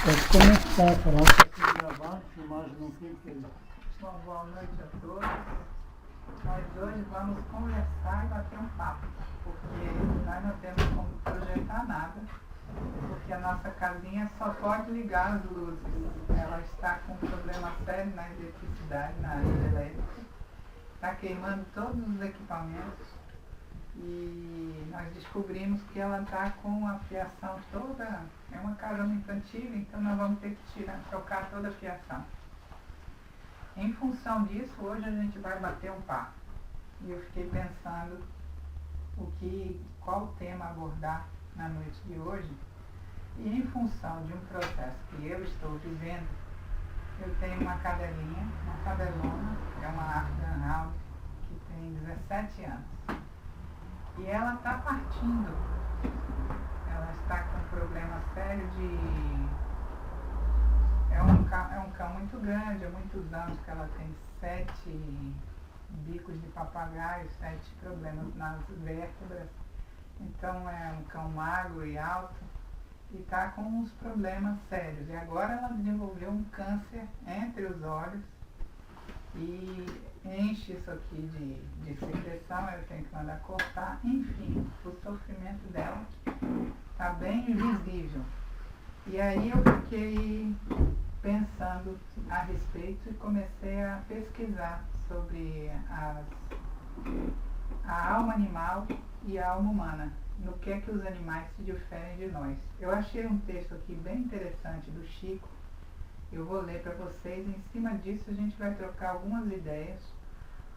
Pode começar, falar para gravar, filmagem não fica aí. Bom, boa noite a todos. Nós hoje vamos conversar e bater um papo, porque nós não temos como projetar nada, porque a nossa casinha só pode ligar as luzes. Ela está com um problema sério na eletricidade, na rede elétrica, está queimando todos os equipamentos e nós descobrimos que ela está com a fiação toda. É uma casa muito antiga, então nós vamos ter que trocar toda a fiação. Em função disso, hoje a gente vai bater um papo. E eu fiquei pensando qual o tema abordar na noite de hoje. E em função de um processo que eu estou vivendo, eu tenho uma cadelinha, uma cadelona, é uma Afghan Hound, que tem 17 anos. E ela está partindo. Ela está com um problema sério de... É um cão muito grande, há muitos anos que ela tem 7 bicos de papagaio, 7 problemas nas vértebras. Então é um cão magro e alto e está com uns problemas sérios. E agora ela desenvolveu um câncer entre os olhos e enche isso aqui de secreção, eu tenho que mandar cortar. Enfim, o sofrimento dela está bem visível. E aí eu fiquei pensando a respeito e comecei a pesquisar sobre a alma animal e a alma humana, no que é que os animais se diferem de nós. Eu achei um texto aqui bem interessante do Chico, eu vou ler para vocês. Em cima disso a gente vai trocar algumas ideias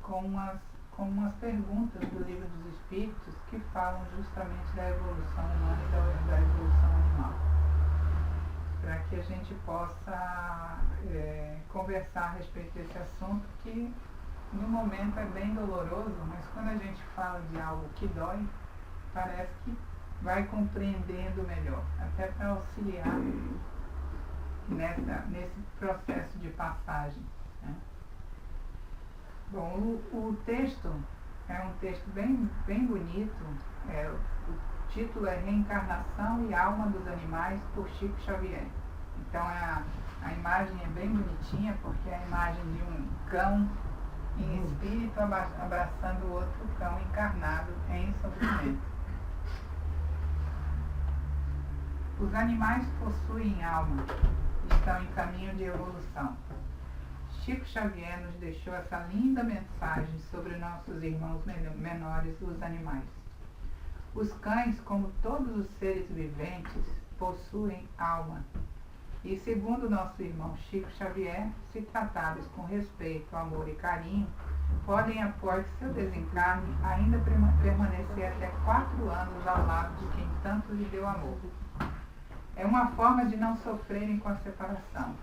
com umas perguntas do Livro dos Espíritos que falam justamente da evolução humana e da evolução animal, para que a gente possa conversar a respeito desse assunto que no momento é bem doloroso, mas quando a gente fala de algo que dói, parece que vai compreendendo melhor, até para auxiliar nesse processo de passagem, né? Bom, o texto é um texto bem bonito, o título é Reencarnação e Alma dos Animais, por Chico Xavier. Então a imagem é bem bonitinha, porque é a imagem de um cão em espírito abraçando outro cão encarnado em sofrimento. Os animais possuem alma, estão em caminho de evolução. Chico Xavier nos deixou essa linda mensagem sobre nossos irmãos menores, os animais. Os cães, como todos os seres viventes, possuem alma. E segundo nosso irmão Chico Xavier, se tratados com respeito, amor e carinho, podem, após seu desencarne, ainda permanecer até 4 anos ao lado de quem tanto lhe deu amor. É uma forma de não sofrerem com a separação.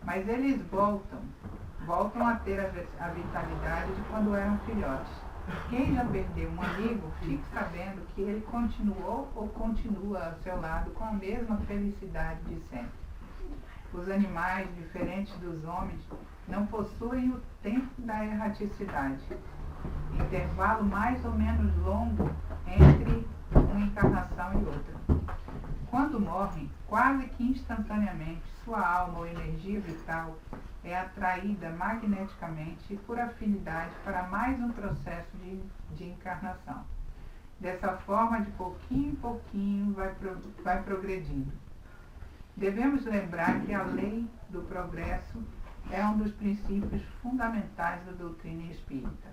Mas eles voltam a ter a vitalidade de quando eram filhotes. Quem já perdeu um amigo, fique sabendo que ele continuou ou continua ao seu lado com a mesma felicidade de sempre. Os animais, diferentes dos homens, não possuem o tempo da erraticidade, intervalo mais ou menos longo entre uma encarnação e outra. Quando morrem, quase que instantaneamente, sua alma ou energia vital é atraída magneticamente e por afinidade para mais um processo de encarnação. Dessa forma, de pouquinho em pouquinho, vai progredindo. Devemos lembrar que a lei do progresso é um dos princípios fundamentais da doutrina espírita.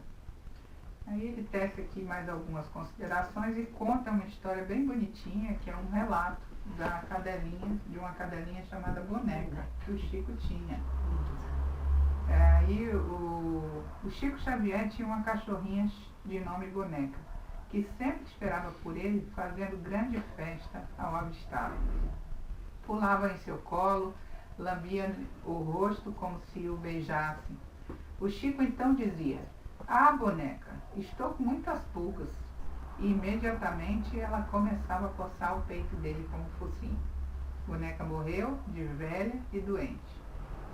Aí ele tece aqui mais algumas considerações e conta uma história bem bonitinha, que é um relato de uma cadelinha chamada Boneca, que o Chico tinha. Aí o Chico Xavier tinha uma cachorrinha de nome Boneca, que sempre esperava por ele, fazendo grande festa ao avistá-lo. Pulava em seu colo, lambia o rosto como se o beijasse. O Chico então dizia: "Ah, Boneca, estou com muitas pulgas." E imediatamente ela começava a coçar o peito dele como focinho. Boneca morreu de velha e doente.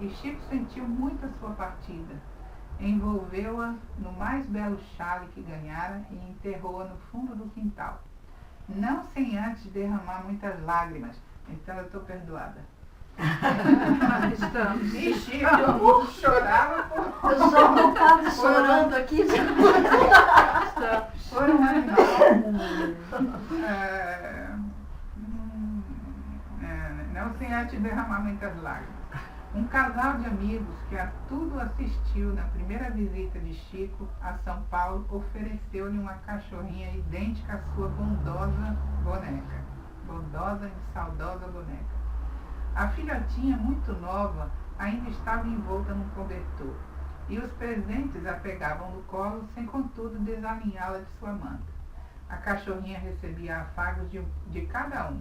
E Chico sentiu muito a sua partida. Envolveu-a no mais belo chale que ganhara e enterrou-a no fundo do quintal. Não sem antes derramar muitas lágrimas. Então eu estou perdoada. Estamos. E Chico chorava por... Eu só tô quase chorando aqui. Por um animal. Não sem antes derramar muitas lágrimas. Um casal de amigos que a tudo assistiu na primeira visita de Chico a São Paulo ofereceu-lhe uma cachorrinha idêntica à sua bondosa boneca. Bondosa e saudosa boneca. A filhotinha, muito nova, ainda estava envolta num cobertor, e os presentes a pegavam no colo, sem contudo desalinhá-la de sua manta. A cachorrinha recebia afagos de cada um.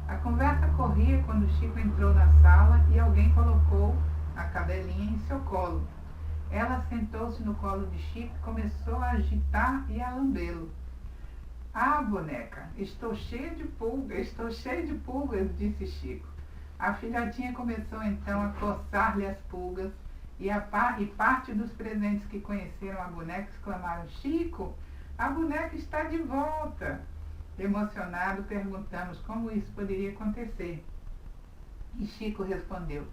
A conversa corria quando Chico entrou na sala e alguém colocou a cadelinha em seu colo. Ela sentou-se no colo de Chico e começou a agitar e a lambê-lo. Ah, boneca, estou cheia de pulgas, disse Chico. A filhotinha começou então a coçar-lhe as pulgas e parte dos presentes que conheceram a boneca exclamaram: Chico, a boneca está de volta! Emocionado, perguntamos como isso poderia acontecer. E Chico respondeu: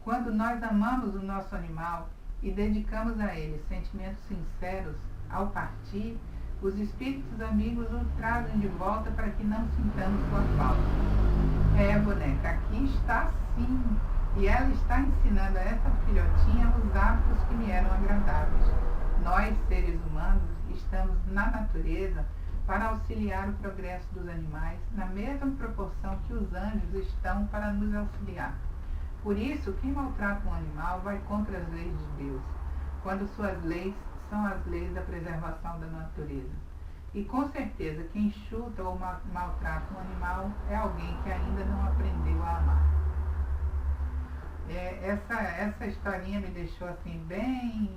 quando nós amamos o nosso animal e dedicamos a ele sentimentos sinceros, ao partir, os espíritos amigos o trazem de volta para que não sintamos sua falta. É, boneca, aqui está sim. E ela está ensinando a essa filhotinha os hábitos que me eram agradáveis. Nós, seres humanos, estamos na natureza para auxiliar o progresso dos animais, na mesma proporção que os anjos estão para nos auxiliar. Por isso, quem maltrata um animal vai contra as leis de Deus, quando suas leis são as leis da preservação da natureza. E com certeza, quem chuta ou maltrata um animal é alguém que ainda não aprendeu a amar. Essa historinha me deixou assim bem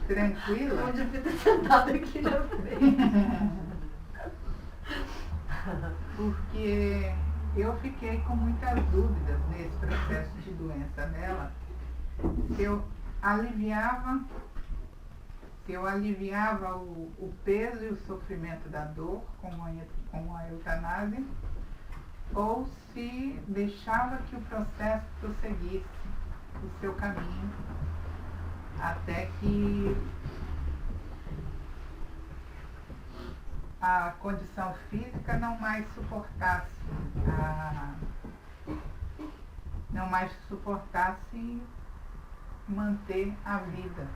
tranquila. Eu devia ter sentado aqui na frente. Porque eu fiquei com muitas dúvidas nesse processo de doença dela. Se eu aliviava o peso e o sofrimento da dor com a eutanásia, ou se deixava que o processo prosseguisse o seu caminho até que a condição física não mais suportasse manter a vida.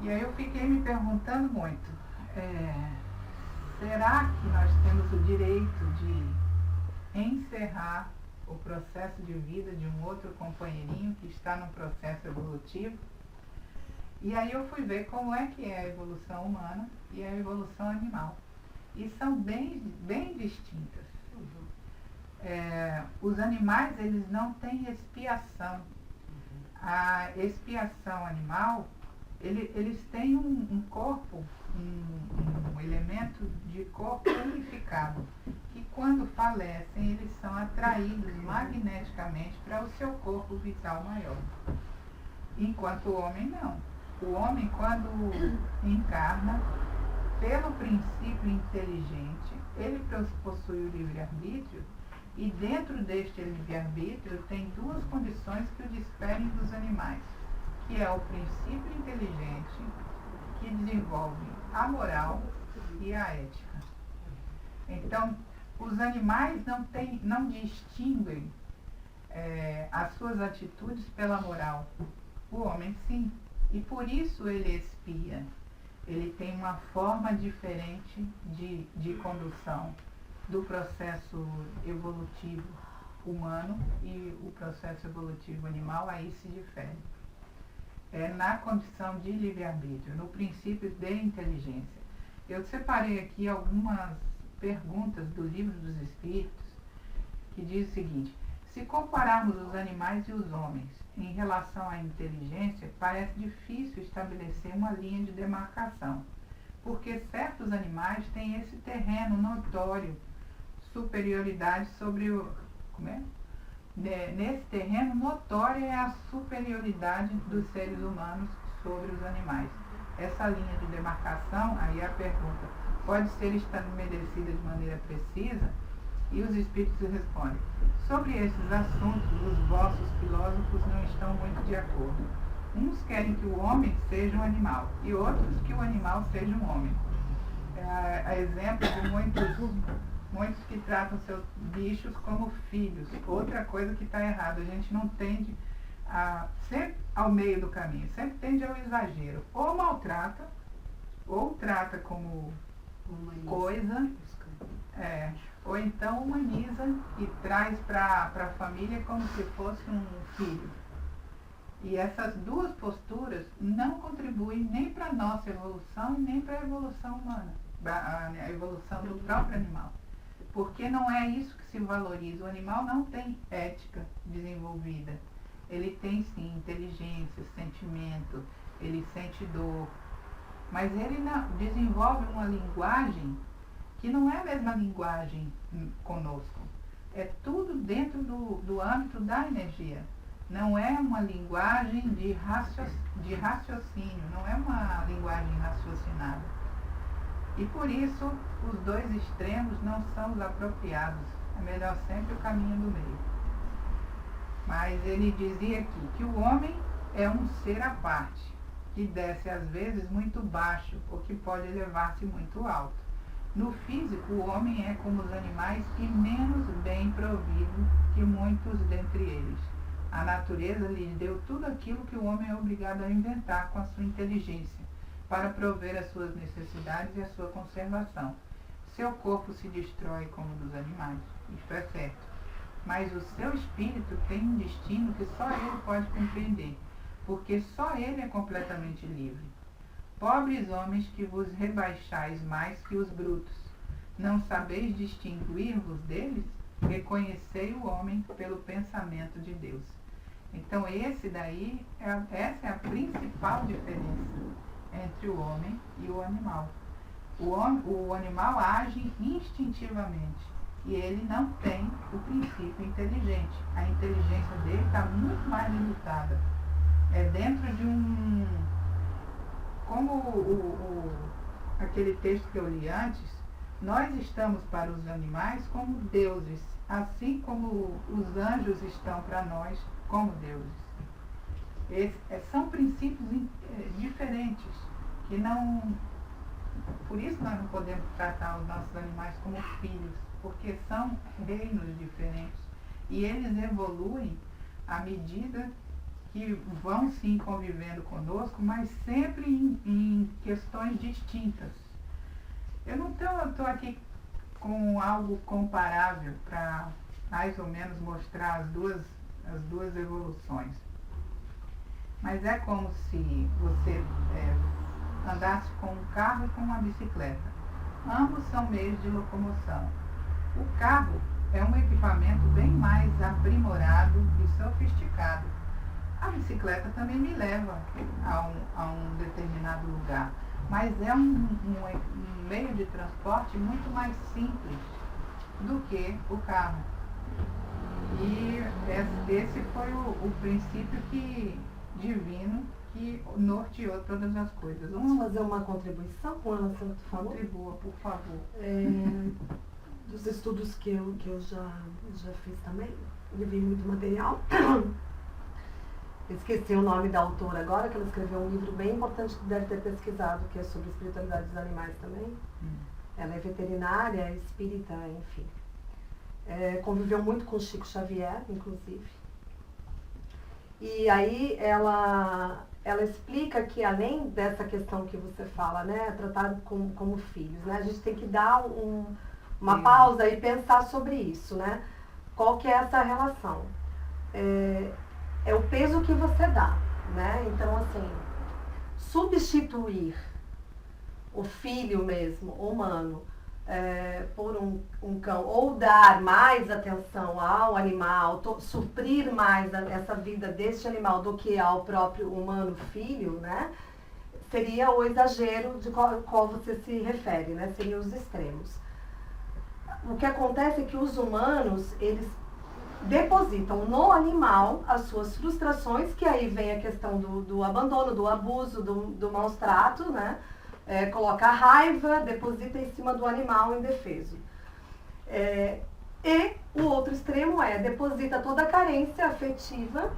E aí eu fiquei me perguntando muito, será que nós temos o direito de encerrar o processo de vida de um outro companheirinho que está num processo evolutivo? E aí eu fui ver como é que é a evolução humana e a evolução animal. E são bem distintas. Os animais, eles não têm expiação. A expiação animal, eles têm um corpo, um elemento de corpo unificado, que quando falecem, eles são atraídos magneticamente para o seu corpo vital maior. Enquanto o homem não. O homem, quando encarna, pelo princípio inteligente, ele possui o livre-arbítrio, e dentro deste livre-arbítrio tem duas condições que o diferem dos animais, que é o princípio inteligente, que desenvolve a moral e a ética. Então, os animais não distinguem as suas atitudes pela moral. O homem sim. E por isso ele expia. Ele tem uma forma diferente de condução do processo evolutivo humano, e o processo evolutivo animal aí se difere. Na condição de livre-arbítrio, no princípio de inteligência. Eu separei aqui algumas perguntas do Livro dos Espíritos, que diz o seguinte: se compararmos os animais e os homens em relação à inteligência, parece difícil estabelecer uma linha de demarcação, porque certos animais têm esse terreno notório, superioridade sobre o... Nesse terreno notória é a superioridade dos seres humanos sobre os animais. Essa linha de demarcação, aí a pergunta, pode ser estabelecida de maneira precisa? E os espíritos respondem: sobre esses assuntos, os vossos filósofos não estão muito de acordo. Uns querem que o homem seja um animal, e outros que o animal seja um homem. A exemplo de muitos que tratam seus bichos como filhos. Outra coisa que está errada, a gente não tende sempre ao meio do caminho, sempre tende ao exagero. Ou maltrata, ou trata como coisa, ou então humaniza e traz para a família como se fosse um filho. E essas duas posturas não contribuem nem para a nossa evolução e nem para a evolução humana, a evolução do próprio animal. Porque não é isso que se valoriza. O animal não tem ética desenvolvida. Ele tem sim inteligência, sentimento, ele sente dor. Mas ele desenvolve uma linguagem que não é a mesma linguagem conosco. É tudo dentro do âmbito da energia. Não é uma linguagem de raciocínio, não é uma linguagem raciocinada. E por isso, os dois extremos não são os apropriados. É melhor sempre o caminho do meio. Mas ele dizia aqui que o homem é um ser à parte, que desce às vezes muito baixo, ou que pode elevar-se muito alto. No físico, o homem é como os animais e menos bem provido que muitos dentre eles. A natureza lhe deu tudo aquilo que o homem é obrigado a inventar com a sua inteligência, para prover as suas necessidades e a sua conservação. Seu corpo se destrói como o dos animais, isto é certo. Mas o seu espírito tem um destino que só ele pode compreender, porque só ele é completamente livre. Pobres homens que vos rebaixais mais que os brutos, não sabeis distinguir-vos deles? Reconhecei o homem pelo pensamento de Deus. Então essa é a principal diferença entre o homem e o animal. O animal age instintivamente e ele não tem o princípio inteligente. A inteligência dele está muito mais limitada. É dentro de um... Como aquele texto que eu li antes, nós estamos para os animais como deuses, assim como os anjos estão para nós como deuses. São princípios diferentes, que não... Por isso nós não podemos tratar os nossos animais como filhos, porque são reinos diferentes. E eles evoluem à medida que vão sim convivendo conosco, mas sempre em questões distintas. Eu não estou aqui com algo comparável para mais ou menos mostrar as duas evoluções. Mas é como se você andasse com um carro e com uma bicicleta. Ambos são meios de locomoção. O carro é um equipamento bem mais aprimorado e sofisticado. A bicicleta também me leva a um determinado lugar, mas é um meio de transporte muito mais simples do que o carro. E esse foi o princípio divino que norteou todas as coisas. Vamos fazer uma contribuição com relação ao que tu falou? Contribua, por favor. Dos estudos que eu já fiz também, eu vi muito material. Esqueci o nome da autora agora, que ela escreveu um livro bem importante que deve ter pesquisado, que é sobre espiritualidade dos animais também. Ela é veterinária, espírita, enfim. Conviveu muito com Chico Xavier, inclusive. E aí ela explica que além dessa questão que você fala, né, tratado como filhos, né, a gente tem que dar uma pausa e pensar sobre isso, né? Qual que é essa relação? É o peso que você dá, né? Então, assim, substituir o filho mesmo, humano, por um cão, ou dar mais atenção ao animal, suprir mais essa vida deste animal do que ao próprio humano filho, né? Seria o exagero de qual você se refere, né? Seriam os extremos. O que acontece é que os humanos, eles depositam no animal as suas frustrações, que aí vem a questão do abandono, do abuso, do maus trato, né? coloca a raiva, deposita em cima do animal indefeso. E o outro extremo deposita toda a carência afetiva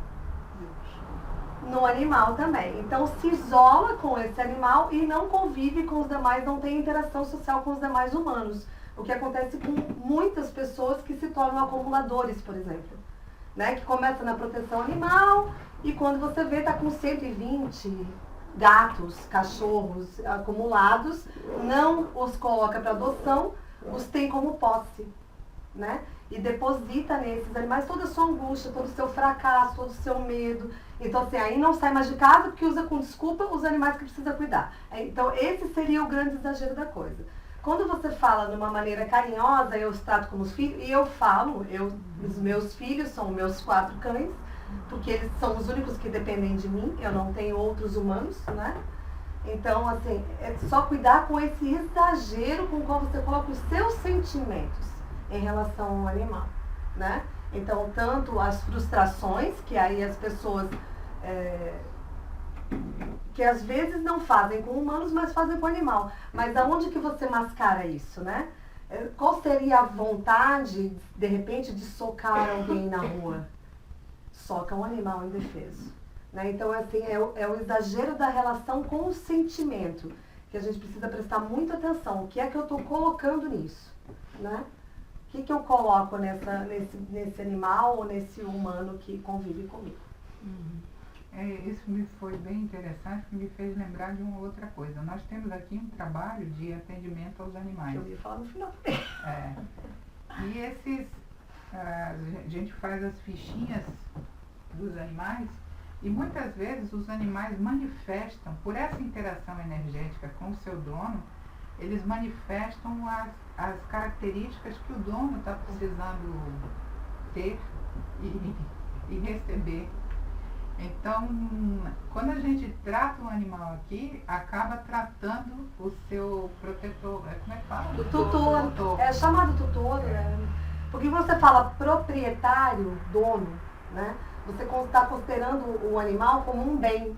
no animal também. Então se isola com esse animal e não convive com os demais, não tem interação social com os demais humanos. O que acontece com muitas pessoas que se tornam acumuladores, por exemplo. Né? Que começa na proteção animal e quando você vê está com 120 gatos, cachorros acumulados, não os coloca para adoção, os tem como posse. Né? E deposita nesses animais toda a sua angústia, todo o seu fracasso, todo o seu medo. Então, assim, aí não sai mais de casa porque usa com desculpa os animais que precisa cuidar. Então, esse seria o grande exagero da coisa. Quando você fala de uma maneira carinhosa, eu os trato como os filhos, e eu falo, os meus filhos são meus 4 cães, porque eles são os únicos que dependem de mim, eu não tenho outros humanos, né? Então, assim, é só cuidar com esse exagero com o qual você coloca os seus sentimentos em relação ao animal, né? Então, tanto as frustrações, que aí as pessoas, que às vezes não fazem com humanos, mas fazem com animal. Mas aonde que você mascara isso, né? Qual seria a vontade, de repente, de socar alguém na rua? Soca um animal indefeso. Né? Então, assim, é o exagero da relação com o sentimento, que a gente precisa prestar muita atenção. O que é que eu estou colocando nisso? Né? O que eu coloco nesse animal ou nesse humano que convive comigo? Isso me foi bem interessante, que me fez lembrar de uma outra coisa. Nós temos aqui um trabalho de atendimento aos animais. Eu ia falar no final. E a gente faz as fichinhas dos animais e muitas vezes os animais manifestam, por essa interação energética com o seu dono, eles manifestam as características que o dono está precisando ter e receber. Então, quando a gente trata um animal aqui, acaba tratando o seu protetor, como é que fala? O tutor. É chamado tutor, porque você fala proprietário, dono, né? Você está considerando o animal como um bem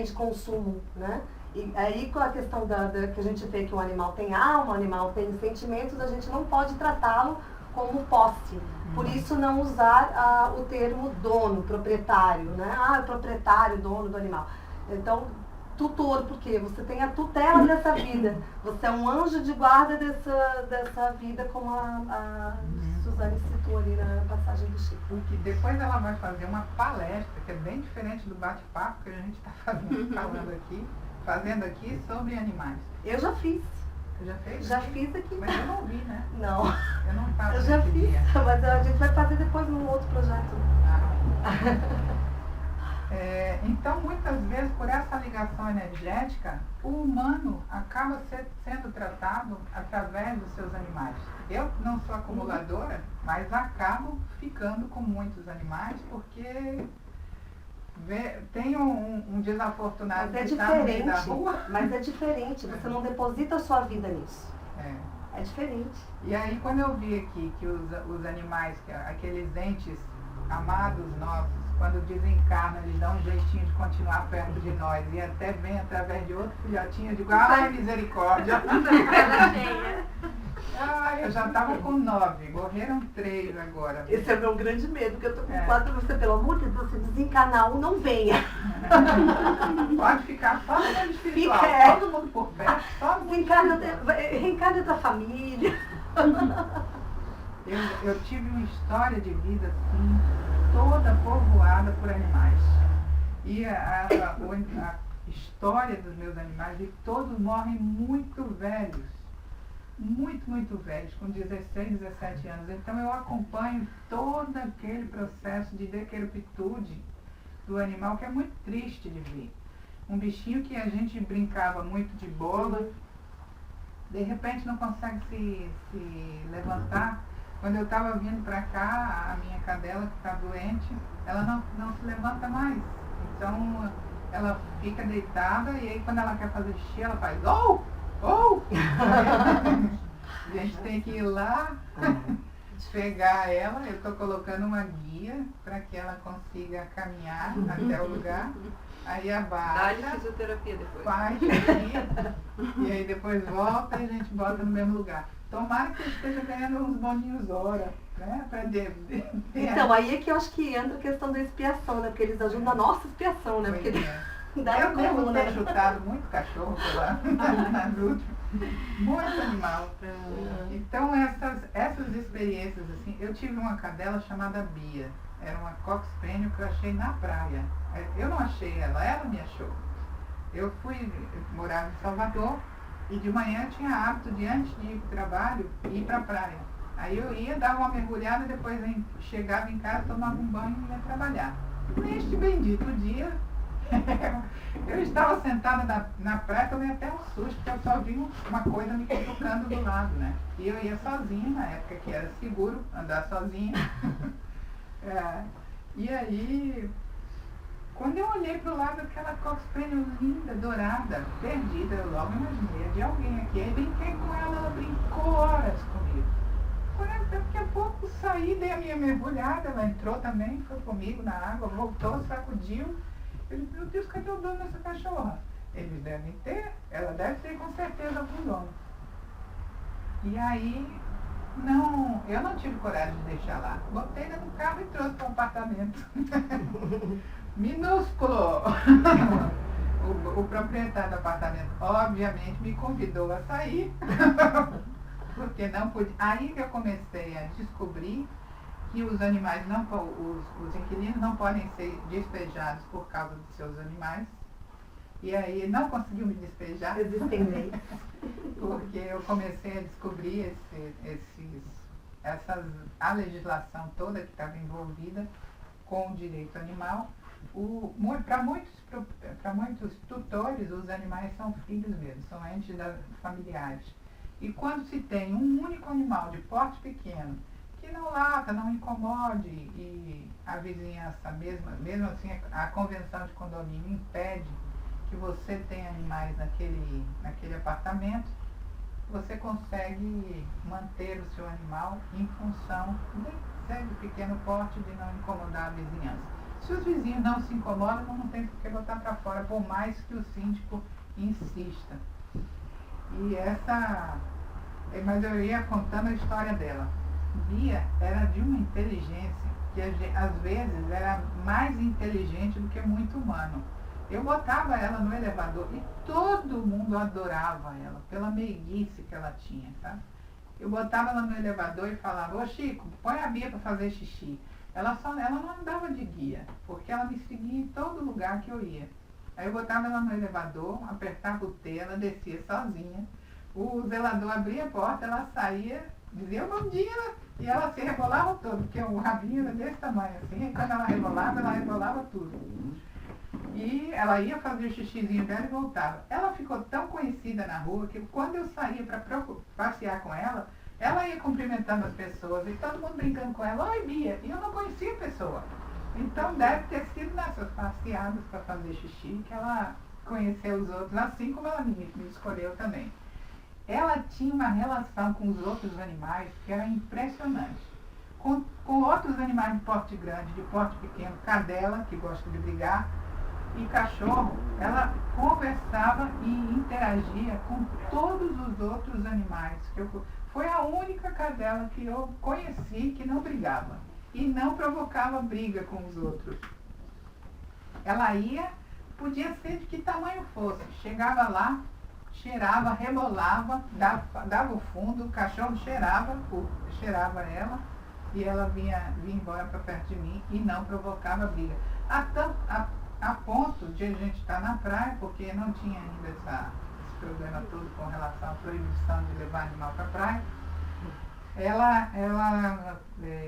de consumo, né? E aí com a questão que a gente vê que o animal tem alma, o animal tem sentimentos, a gente não pode tratá-lo como posse. Por isso não usar o termo dono, proprietário, né? Proprietário, dono do animal. Então, tutor, porque você tem a tutela dessa vida. Você é um anjo de guarda dessa vida, como a Suzane citou ali na passagem do Chico. Porque depois ela vai fazer uma palestra, que é bem diferente do bate-papo que a gente está fazendo aqui sobre animais. Eu já fiz. Você já fez? Já fiz aqui. Mas eu não vi, né? Não. Eu não estava. Eu já fiz, mas a gente vai fazer depois num outro projeto. Então, muitas vezes, por essa ligação energética, o humano acaba sendo tratado através dos seus animais. Eu não sou acumuladora, mas acabo ficando com muitos animais porque tem um desafortunado que está no meio da rua. Mas é diferente, você não deposita a sua vida nisso. É diferente. E aí, quando eu vi aqui que os animais, aqueles entes amados nossos, quando desencarnam, eles dão um jeitinho de continuar perto de nós e até vem através de outro filhotinho, eu digo, ai, misericórdia! Eu já estava com 9, morreram 3 agora. Esse é o meu grande medo, porque eu estou com 4, você, pelo amor de Deus, se desencarnar um, não venha. Pode ficar só no mundo espiritual, todo mundo por perto, só no mundo reencarna outra família. Eu tive uma história de vida assim, toda povoada por animais. E a história dos meus animais, e todos morrem muito velhos. Muito velhos, com 16, 17 anos. Então eu acompanho todo aquele processo de decrepitude do animal, que é muito triste de ver. Um bichinho que a gente brincava muito de bola, de repente não consegue se levantar. Quando eu estava vindo para cá, a minha cadela que está doente, ela não se levanta mais. Então ela fica deitada e aí quando ela quer fazer xixi, ela faz A gente tem que ir lá pegar ela, eu estou colocando uma guia para que ela consiga caminhar até o lugar. Aí abaixa, Dá-lhe fisioterapia depois. faz aqui, e aí depois volta e a gente bota no mesmo lugar. Tomara que eu esteja ganhando uns boninhos hora, né? Pra Então, aí é que eu acho que entra a questão da expiação, né? Porque eles ajudam na nossa expiação, né? Porque dá eu a devo coluna. ter chutado muito cachorro lá nas últimas. Muito animal. Então, essas experiências, assim, eu tive uma cadela chamada Bia. Era uma Cox Spaniel que eu achei na praia. Eu não achei ela me achou. Eu morava em Salvador e de manhã tinha hábito de, antes de ir para o trabalho, ir para a praia. Aí eu ia, dava uma mergulhada, depois chegava em casa, tomava um banho e ia trabalhar. Neste bendito dia, eu estava sentada na praia, tomei até um susto, porque eu só vi uma coisa me cutucando do lado, né? E eu ia sozinha, na época que era seguro andar sozinha. E aí, quando eu olhei para o lado, aquela Cox Spaniel linda, dourada, perdida, eu logo imaginei, de alguém aqui. Aí brinquei com ela brincou horas comigo. Daqui a pouco saí, dei a minha mergulhada, ela entrou também, foi comigo na água, voltou, sacudiu. Eu disse, meu Deus, cadê o dono dessa cachorra? Eles devem ter, ela deve ter com certeza algum dono. E aí, eu não tive coragem de deixar lá. Botei ela no carro e trouxe para o apartamento. Minúsculo! O proprietário do apartamento, obviamente, me convidou a sair. Porque não podia. Aí que eu comecei a descobrir que os animais os inquilinos não podem ser despejados por causa dos seus animais. E aí ele não conseguiu me despejar. Existem leis. Porque eu comecei a descobrir a legislação toda que estava envolvida com o direito animal. Para muitos tutores, os animais são filhos mesmo, são entes familiares. E quando se tem um único animal de porte pequeno, que não lata, não incomode, e a vizinhança, mesmo assim a convenção de condomínio impede que você tenha animais naquele apartamento, você consegue manter o seu animal em função de pequeno porte, de não incomodar a vizinhança. Se os vizinhos não se incomodam, não tem por que botar para fora, por mais que o síndico insista. Mas eu ia contando a história dela. Bia era de uma inteligência que às vezes era mais inteligente do que muito humano. Eu botava ela no elevador e todo mundo adorava ela, pela meiguice que ela tinha, tá? Eu botava ela no elevador e falava, ô Chico, põe a Bia para fazer xixi. Ela não andava de guia, porque ela me seguia em todo lugar que eu ia. Aí eu botava ela no elevador, apertava o T, ela descia sozinha. O zelador abria a porta, ela saía, dizia bom dia, e ela se rebolava toda, porque o rabinho era desse tamanho assim, e quando ela rebolava tudo. E ela ia fazer o xixizinho dela e voltava. Ela ficou tão conhecida na rua que quando eu saía para passear com ela ia cumprimentando as pessoas e todo mundo brincando com ela, oi Bia, e eu não conhecia a pessoa. Então deve ter sido nessas passeadas para fazer xixi que ela conheceu os outros, assim como ela me escolheu também. Ela tinha uma relação com os outros animais que era impressionante. Com outros animais de porte grande, de porte pequeno, cadela, que gosta de brigar, e cachorro, ela conversava e interagia com todos os outros animais. Foi a única cadela que eu conheci que não brigava e não provocava briga com os outros. Ela podia ser de que tamanho fosse, chegava lá, cheirava, rebolava, dava o fundo, o cachorro cheirava ela e ela vinha embora para perto de mim e não provocava briga. A ponto de a gente estar na praia, porque não tinha ainda esse problema todo com relação à proibição de levar animal para a praia, ela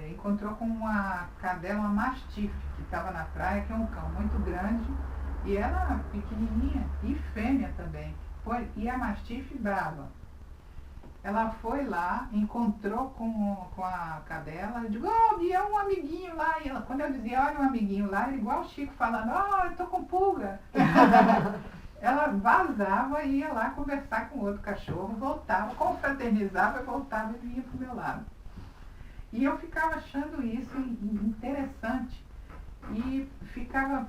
encontrou com uma cadela, uma mastife, que estava na praia, que é um cão muito grande, e ela pequenininha, e fêmea também. E a mastife brava. Ela foi lá, encontrou com a cadela, eu digo, Bia, um amiguinho lá. E quando eu dizia, olha um amiguinho lá, era igual o Chico falando, eu tô com pulga. Ela vazava e ia lá conversar com outro cachorro, voltava, confraternizava, voltava e vinha pro meu lado. E eu ficava achando isso interessante. E ficava,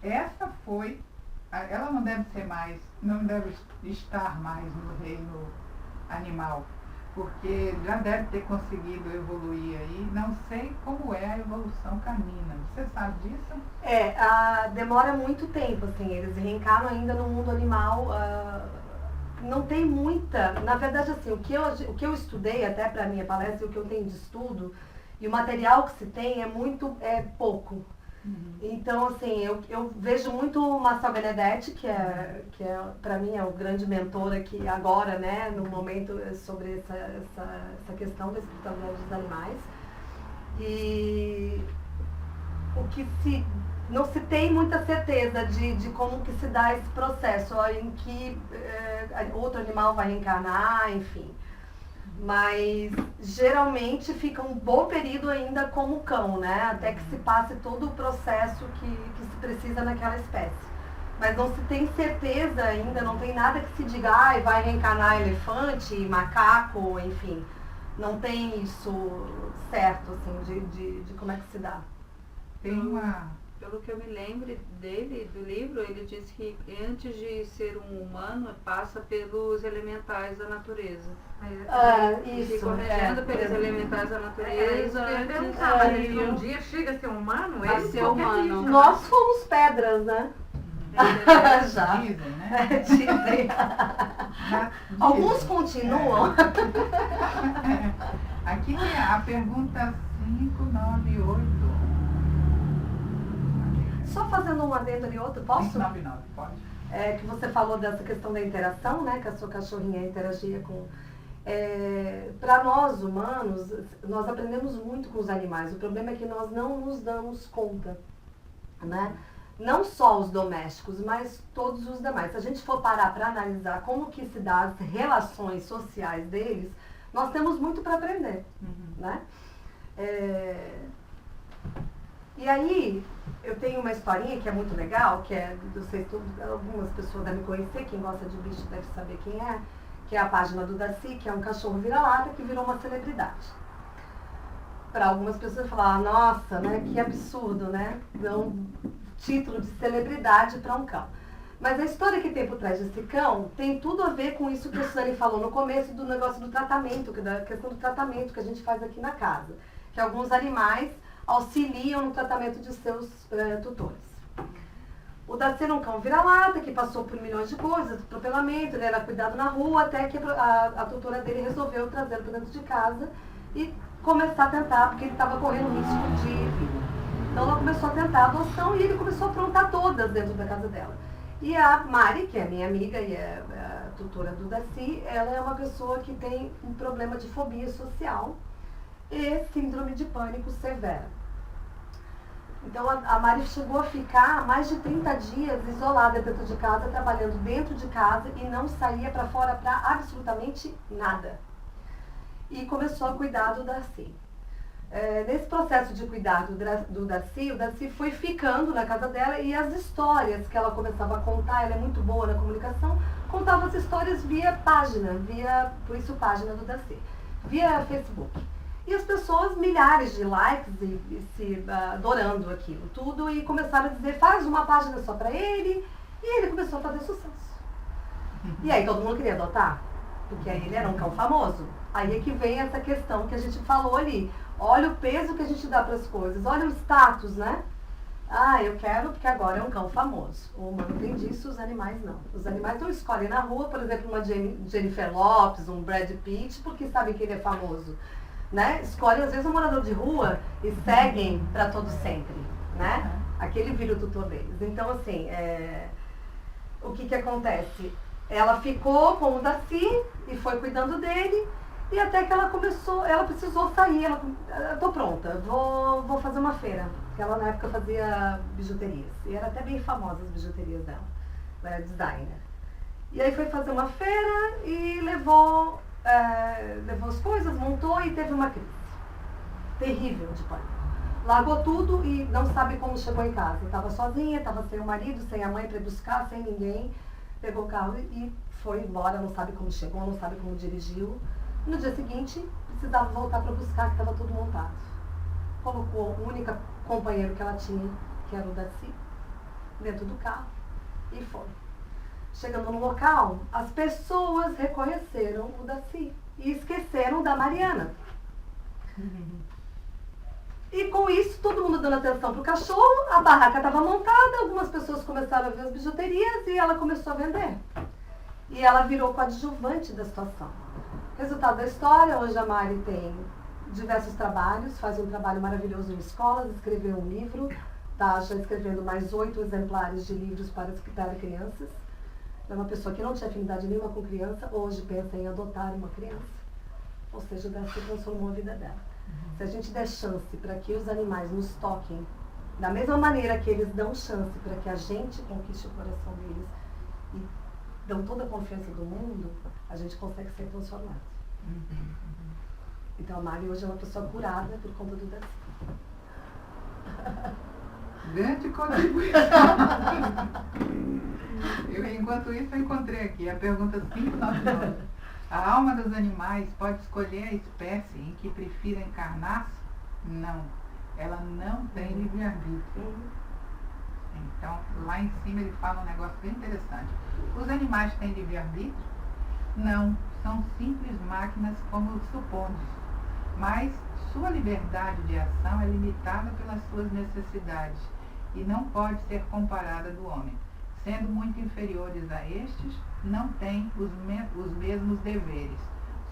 ela não deve ser mais, não deve estar mais no reino animal, porque já deve ter conseguido evoluir aí. Não sei como é a evolução canina. Você sabe disso? Demora muito tempo, assim, eles reencarnam ainda no mundo animal. Não tem muita, na verdade, assim, o que eu estudei até para a minha palestra, o que eu tenho de estudo, e o material que se tem é pouco. Então, assim, eu vejo muito o Marcel Benedetti, que para mim é o grande mentor aqui agora, né, no momento, sobre essa questão da espiritualidade dos animais. E o que não se tem muita certeza de como que se dá esse processo, em que outro animal vai reencarnar, enfim. Mas geralmente fica um bom período ainda como cão, né? Até que se passe todo o processo que se precisa naquela espécie. Mas não se tem certeza ainda, não tem nada que se diga, vai reencarnar elefante, macaco, enfim. Não tem isso certo, assim, de como é que se dá. Pelo que eu me lembro dele, do livro, ele diz que antes de ser um humano, passa pelos elementais da natureza. Isso. Corrigendo pelos elementais da natureza. Um dia chega a ser humano? A ser humano. Nós fomos pedras, né? Já. Dizem, né? Dizem. Alguns continuam. Aqui é a pergunta 598. Só fazendo um adendo ali outro, posso? 599, pode. Que você falou dessa questão da interação, né? Que a sua cachorrinha interagia com... para nós humanos, nós aprendemos muito com os animais. O problema é que nós não nos damos conta, né? Não só os domésticos, mas todos os demais. Se a gente for parar para analisar como que se dá as relações sociais deles, nós temos muito para aprender, né? E aí, eu tenho uma historinha que é muito legal, que algumas pessoas devem conhecer, quem gosta de bicho deve saber quem é, que é a página do Darcy, que é um cachorro vira-lata que virou uma celebridade. Para algumas pessoas falar, nossa, né, que absurdo, né, dar um título de celebridade para um cão. Mas a história que tem por trás desse cão tem tudo a ver com isso que a Suzane falou no começo do negócio do tratamento, da questão do tratamento que a gente faz aqui na casa, que alguns animais auxiliam no tratamento de seus tutores. O Darcy era um cão vira-lata que passou por milhões de coisas, atropelamento, ele era cuidado na rua, até que a tutora dele resolveu trazê-lo para dentro de casa e começar a tentar, porque ele estava correndo risco de vida. Então ela começou a tentar a adoção e ele começou a aprontar todas dentro da casa dela. E a Mari, que é minha amiga e é a tutora do Darcy, ela é uma pessoa que tem um problema de fobia social e síndrome de pânico severa. Então a Mari chegou a ficar mais de 30 dias isolada dentro de casa, trabalhando dentro de casa e não saía para fora para absolutamente nada. E começou a cuidar do Darcy. Nesse processo de cuidar do Darcy, o Darcy foi ficando na casa dela e as histórias que ela começava a contar, ela é muito boa na comunicação, contava as histórias via página, por isso página do Darcy, via Facebook. E as pessoas, milhares de likes e se adorando aquilo tudo, e começaram a dizer, faz uma página só para ele, e ele começou a fazer sucesso. E aí todo mundo queria adotar, porque aí ele era um cão famoso. Aí é que vem essa questão que a gente falou ali. Olha o peso que a gente dá para as coisas, olha o status, né? Eu quero porque agora é um cão famoso. O humano tem disso, os animais não. Os animais não escolhem na rua, por exemplo, uma Jennifer Lopez, um Brad Pitt, porque sabem que ele é famoso. Né? Escolhem às vezes um morador de rua e seguem para todo sempre, né? Aquele vira o tutor deles. Então, assim, o que acontece? Ela ficou com o Darcy e foi cuidando dele, e até que ela precisou sair, eu tô pronta, vou fazer uma feira, porque ela na época fazia bijuterias, e era até bem famosa as bijuterias dela, ela era designer. E aí foi fazer uma feira e levou as coisas, montou e teve uma crise terrível de pânico. Largou tudo e não sabe como chegou em casa. Estava sozinha, estava sem o marido, sem a mãe para buscar, sem ninguém. Pegou o carro e foi embora, não sabe como chegou, não sabe como dirigiu. No dia seguinte, precisava voltar para buscar, que estava tudo montado. Colocou o único companheiro que ela tinha, que era o Darcy, dentro do carro e foi. Chegando no local, as pessoas reconheceram o Darcy e esqueceram da Mariana. E com isso, todo mundo dando atenção para o cachorro, a barraca estava montada, algumas pessoas começaram a ver as bijuterias e ela começou a vender. E ela virou coadjuvante da situação. Resultado da história, hoje a Mari tem diversos trabalhos, faz um trabalho maravilhoso em escolas, escreveu um livro, está já escrevendo mais 8 exemplares de livros para crianças. É uma pessoa que não tinha afinidade nenhuma com criança, hoje pensa em adotar uma criança. Ou seja, o Darcy transformou a vida dela. Se a gente der chance para que os animais nos toquem, da mesma maneira que eles dão chance para que a gente conquiste o coração deles e dão toda a confiança do mundo, a gente consegue ser transformado. Então a Mari hoje é uma pessoa curada por conta do Darcy. Grande contribuição. Enquanto isso, eu encontrei aqui a pergunta 599. A alma dos animais pode escolher a espécie em que prefira encarnar-se? Não. Ela não tem livre-arbítrio. Então, lá em cima ele fala um negócio bem interessante. Os animais têm livre-arbítrio? Não. São simples máquinas como supondes. Mas sua liberdade de ação é limitada pelas suas necessidades e não pode ser comparada do homem. Sendo muito inferiores a estes, não têm os mesmos deveres.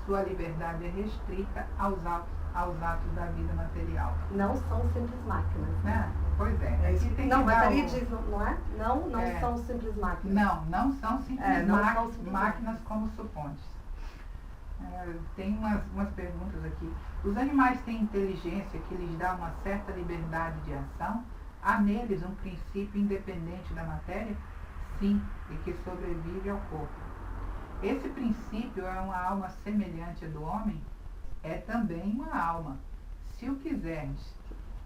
Sua liberdade é restrita aos atos da vida material. Não são simples máquinas. Né? Pois é. Aqui tem não, que mas dar ali diz, não é? Não É. são simples máquinas. Não são simples não são simples máquinas como supontes. Tem umas perguntas aqui. Os animais têm inteligência que lhes dá uma certa liberdade de ação? Há neles um princípio independente da matéria? Sim, e que sobrevive ao corpo. Esse princípio é uma alma semelhante à do homem? É também uma alma, se o quiseres.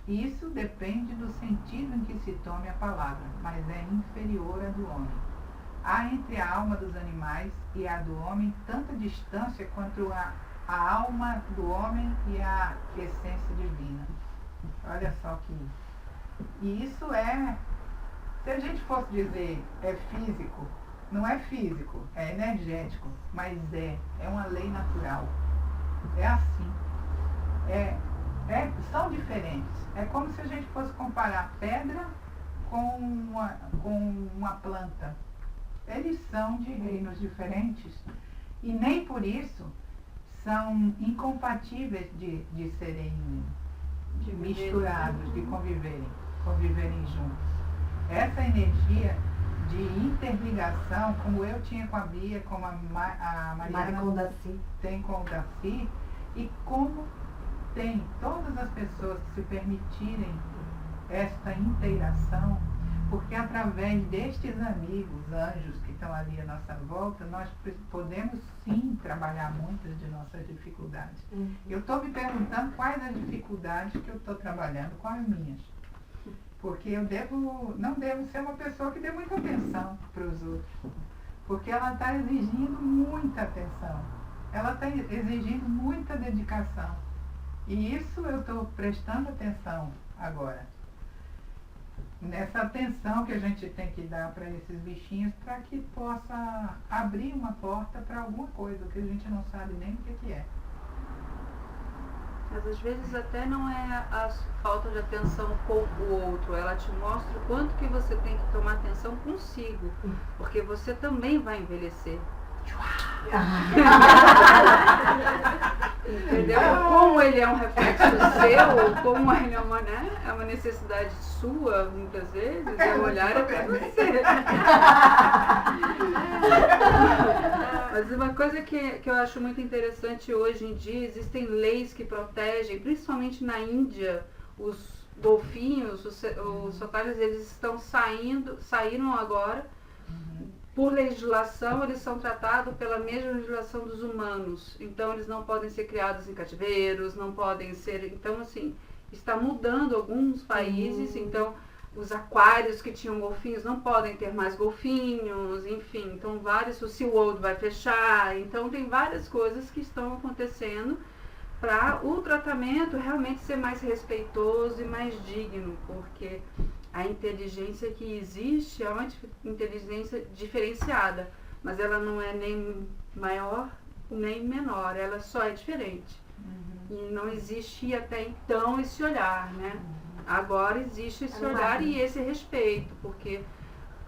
Isso depende do sentido em que se tome a palavra, mas é inferior à do homem. Há entre a alma dos animais e a do homem tanta distância quanto a alma do homem e a essência divina. Olha só que... E isso é... Se a gente fosse dizer é físico, não é físico, é energético, mas é uma lei natural. É assim. São diferentes. É como se a gente fosse comparar pedra com uma planta. Eles são de reinos diferentes e nem por isso são incompatíveis de serem misturados, de conviverem juntos. Essa energia de interligação, como eu tinha com a Bia, como a Mariana com o Darcy. Tem com o Darcy, e como tem todas as pessoas que se permitirem esta inteiração, porque através destes amigos, anjos que estão ali à nossa volta, nós podemos sim trabalhar muitas de nossas dificuldades. Eu estou me perguntando quais as dificuldades que eu estou trabalhando, quais minhas. Porque eu não devo ser uma pessoa que dê muita atenção para os outros. Porque ela está exigindo muita atenção. Ela está exigindo muita dedicação. E isso eu estou prestando atenção agora. Nessa atenção que a gente tem que dar para esses bichinhos para que possa abrir uma porta para alguma coisa que a gente não sabe nem o que é. Mas às vezes até não é a falta de atenção com o outro, ela te mostra o quanto que você tem que tomar atenção consigo, porque você também vai envelhecer. Entendeu? Como ele é um reflexo seu, como ele é uma necessidade sua, muitas vezes, o olhar é para você. Mas uma coisa que eu acho muito interessante hoje em dia, existem leis que protegem, principalmente na Índia, os golfinhos, os sotaques, eles saíram agora. Por legislação, eles são tratados pela mesma legislação dos humanos. Então, eles não podem ser criados em cativeiros, não podem ser... Então, assim, está mudando alguns países. Então, os aquários que tinham golfinhos não podem ter mais golfinhos, enfim, então o SeaWorld vai fechar, então tem várias coisas que estão acontecendo para o tratamento realmente ser mais respeitoso e mais digno, porque a inteligência que existe é uma inteligência diferenciada, mas ela não é nem maior nem menor, ela só é diferente. E não existia até então esse olhar, né? Agora existe esse olhar e esse respeito, porque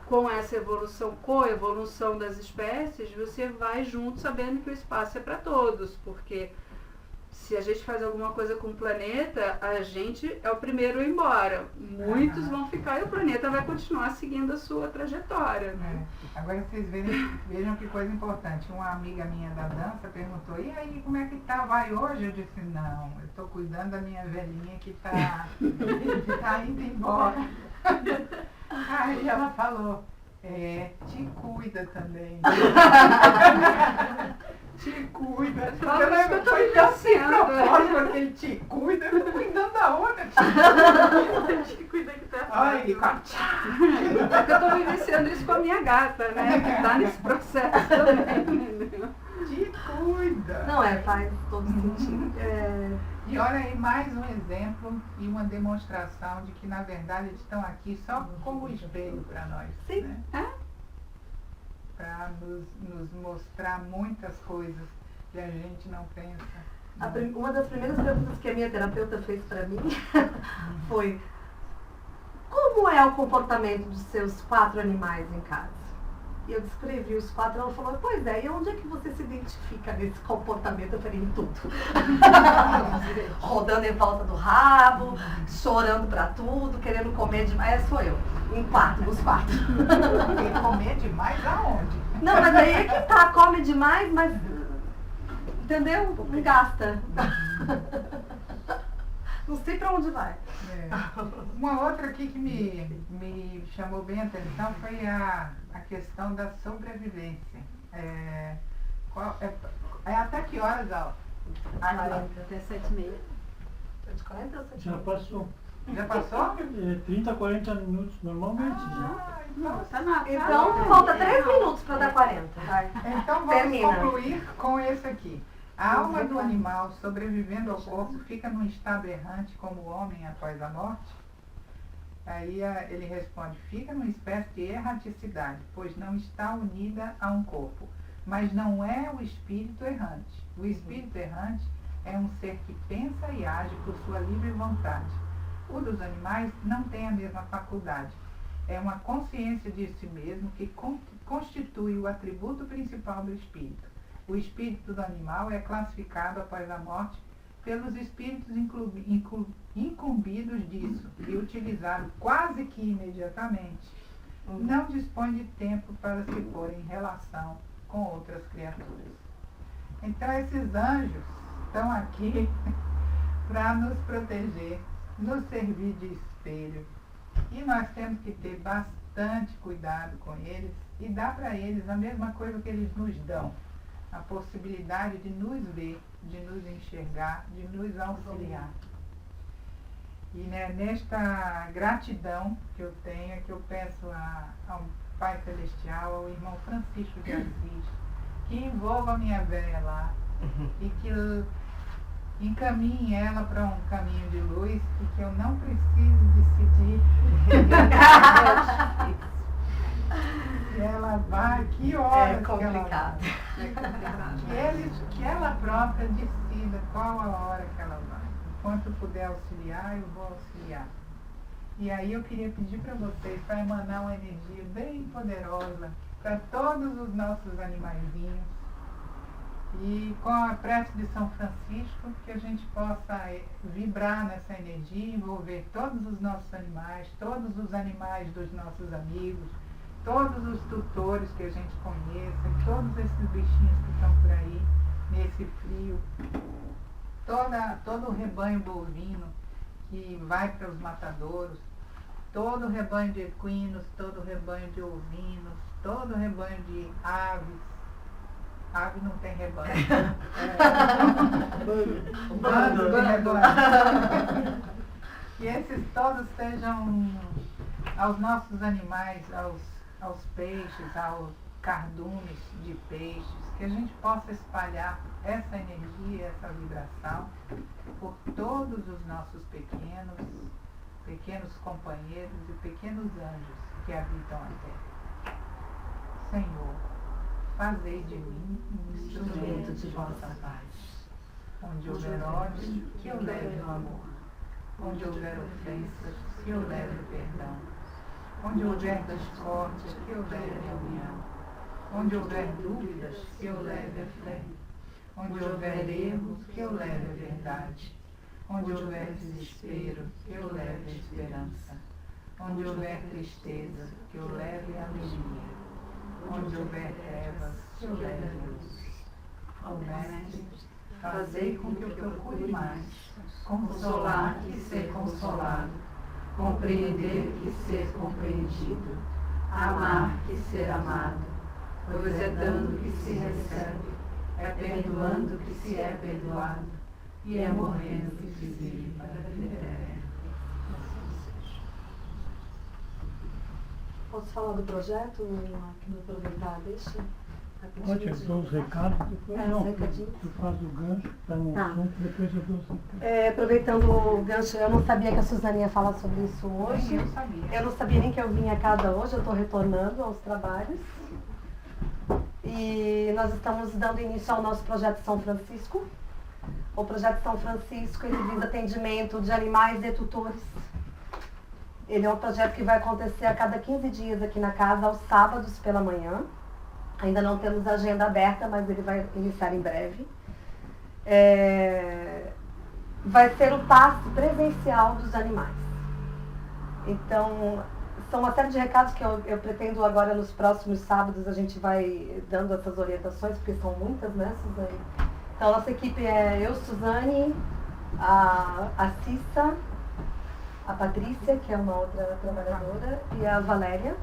com essa evolução, coevolução das espécies, você vai junto sabendo que o espaço é para todos, porque se a gente faz alguma coisa com o planeta, a gente é o primeiro a ir embora. Muitos vão ficar e o planeta vai continuar seguindo a sua trajetória, né? Agora vocês vejam que coisa importante. Uma amiga minha da dança perguntou, e aí, como é que tá? Vai hoje? Eu disse, não, eu estou cuidando da minha velhinha que tá indo embora. Aí ela falou, te cuida também. Te cuida. Eu tô Foi tão sem vivenciando. propósito que ele te cuida, eu tô cuidando da outra. Te cuida que tá Ai, ele Eu tô vivenciando isso com a minha gata, né? Que tá nesse processo também, entendeu? te cuida. Não, faz todo sentido. E olha aí mais um exemplo e uma demonstração de que, na verdade, eles estão aqui só como espelho para nós. Sim. Né? Para nos mostrar muitas coisas que a gente não pensa. Uma das primeiras perguntas que a minha terapeuta fez para mim foi: como é o comportamento dos seus 4 animais em casa? E eu descrevi os 4, ela falou, pois é, e onde é que você se identifica nesse comportamento? Eu falei, em tudo. Rodando em volta do rabo, chorando pra tudo, querendo comer demais. Essa sou eu, nos 4. E comer demais aonde? Não, mas aí é que tá, come demais, mas, entendeu? Não gasta. Não sei pra onde vai. Uma outra aqui que me chamou bem a atenção foi a questão da sobrevivência. Até que horas, Al? Até 7h30. De 40 ou 70? Já passou. Já passou? 30, 40 minutos normalmente. Já. Então, Tá na Então, falta 3 minutos pra dar 40. Vai. então vamos Termina. concluir com esse aqui. A alma do animal, sobrevivendo ao corpo, fica num estado errante como o homem após a morte? Aí ele responde, fica numa espécie de erraticidade, pois não está unida a um corpo. Mas não é o espírito errante. O espírito errante é um ser que pensa e age por sua livre vontade. O dos animais não tem a mesma faculdade. É uma consciência de si mesmo que constitui o atributo principal do espírito. O espírito do animal é classificado após a morte pelos espíritos incumbidos disso e utilizado quase que imediatamente. Não dispõe de tempo para se pôr em relação com outras criaturas. Então esses anjos estão aqui para nos proteger, nos servir de espelho. E nós temos que ter bastante cuidado com eles e dar para eles a mesma coisa que eles nos dão. A possibilidade de nos ver, de nos enxergar, de nos auxiliar. E né, nesta gratidão que eu tenho, é que eu peço ao Pai Celestial, ao irmão Francisco de Assis, que envolva a minha velha lá e que encaminhe ela para um caminho de luz e que eu não preciso decidir. Ela vai, que horas que ela vai. Que ela própria decida qual a hora que ela vai. Enquanto puder auxiliar, eu vou auxiliar. E aí eu queria pedir para vocês, para emanar uma energia bem poderosa para todos os nossos animaizinhos. E com a prece de São Francisco, que a gente possa vibrar nessa energia, envolver todos os nossos animais, todos os animais dos nossos amigos, todos os tutores que a gente conheça, todos esses bichinhos que estão por aí, nesse frio, todo o rebanho bovino que vai para os matadouros, todo o rebanho de equinos, todo o rebanho de ovinos, todo o rebanho de aves. Ave não tem rebanho. Bando de rebanho. Que esses todos sejam aos nossos animais, aos peixes, aos cardumes de peixes, que a gente possa espalhar essa energia, essa vibração por todos os nossos pequenos companheiros e pequenos anjos que habitam a terra. Senhor, fazei de mim um instrumento de vossa paz. Onde houver ódio, que eu leve o amor. Onde houver ofensas, que eu leve o perdão. Onde houver discórdia, que eu leve a união. Onde houver dúvidas, que eu leve a fé. Onde houver erros, que eu leve a verdade. Onde houver desespero, que eu leve a esperança. Onde houver tristeza, que eu leve a alegria. Onde houver trevas, que eu leve a luz. Ó Mestre, fazei com que eu procure mais consolar que ser consolado, compreender que ser compreendido, amar que ser amado, pois é dando que se recebe, é perdoando que se é perdoado, e é morrendo que se vive para a vida eterna. Posso falar do projeto? Não aproveitar, deixa. Pode, eu dou os recados, depois os não. recadinhos. Tu faz o gancho para um Tá. assunto, depois eu dou os recados. Aproveitando o gancho, eu não sabia que a Suzane ia falar sobre isso hoje. Eu sabia. Eu não sabia nem que eu vinha a casa hoje, eu estou retornando aos trabalhos. E nós estamos dando início ao nosso projeto São Francisco. O projeto São Francisco, ele visa atendimento de animais e tutores. Ele é um projeto que vai acontecer a cada 15 dias aqui na casa, aos sábados pela manhã. Ainda não temos a agenda aberta, mas ele vai iniciar em breve. Vai ser o passe presencial dos animais. Então, são uma série de recados que eu pretendo agora nos próximos sábados, a gente vai dando essas orientações, porque são muitas, né, Suzane? Então, nossa equipe é eu, Suzane, a Cissa, a Patrícia, que é uma outra trabalhadora, e a Valéria.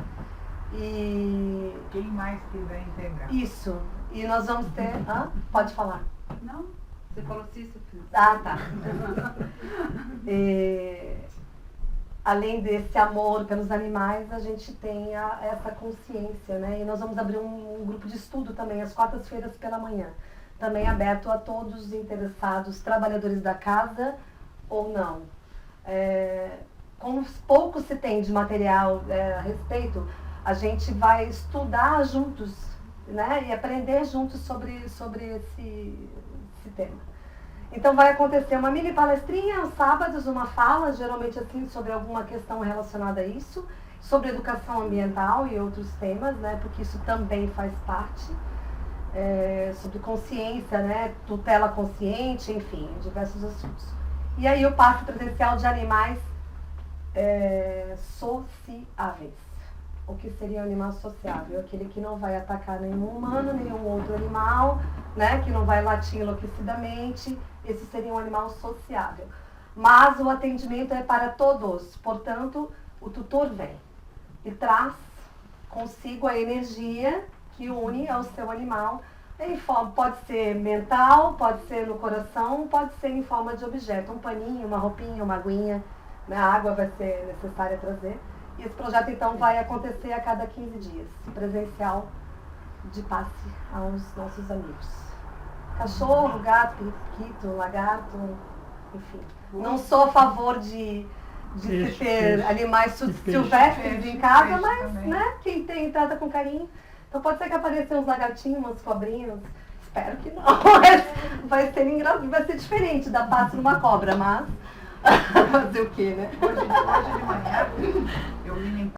E Quem mais quiser integrar. isso. E nós vamos ter... pode falar. Não? Você falou Cícero. Ah, tá. Além desse amor pelos animais, a gente tem essa consciência, né? E nós vamos abrir um grupo de estudo também, às quartas-feiras pela manhã. Também aberto a todos os interessados, trabalhadores da casa ou não. Como pouco se tem de material a respeito, a gente vai estudar juntos, né? E aprender juntos sobre esse tema. Então vai acontecer uma mini palestrinha aos sábados, uma fala, geralmente assim, sobre alguma questão relacionada a isso, sobre educação ambiental e outros temas, né? Porque isso também faz parte, sobre consciência, né? Tutela consciente, enfim, diversos assuntos. E aí o passe presencial de animais sociáveis. O que seria um animal sociável? Aquele que não vai atacar nenhum humano, nenhum outro animal, né? Que não vai latir enlouquecidamente. Esse seria um animal sociável. Mas o atendimento é para todos. Portanto, o tutor vem e traz consigo a energia que une ao seu animal. Em forma, pode ser mental, pode ser no coração, pode ser em forma de objeto. Um paninho, uma roupinha, uma aguinha. A água vai ser necessária trazer. E esse projeto, então, vai acontecer a cada 15 dias, presencial, de passe aos nossos amigos. Cachorro, gato, periquito, lagarto, enfim. Não sou a favor de se ter animais silvestres em casa, mas, né, quem tem, trata com carinho. Então pode ser que apareçam uns lagartinhos, umas cobrinhas. Espero que não. Vai ser engraçado, vai ser diferente dar passe numa cobra, mas... fazer o quê, né? Hoje de manhã, eu vim limpar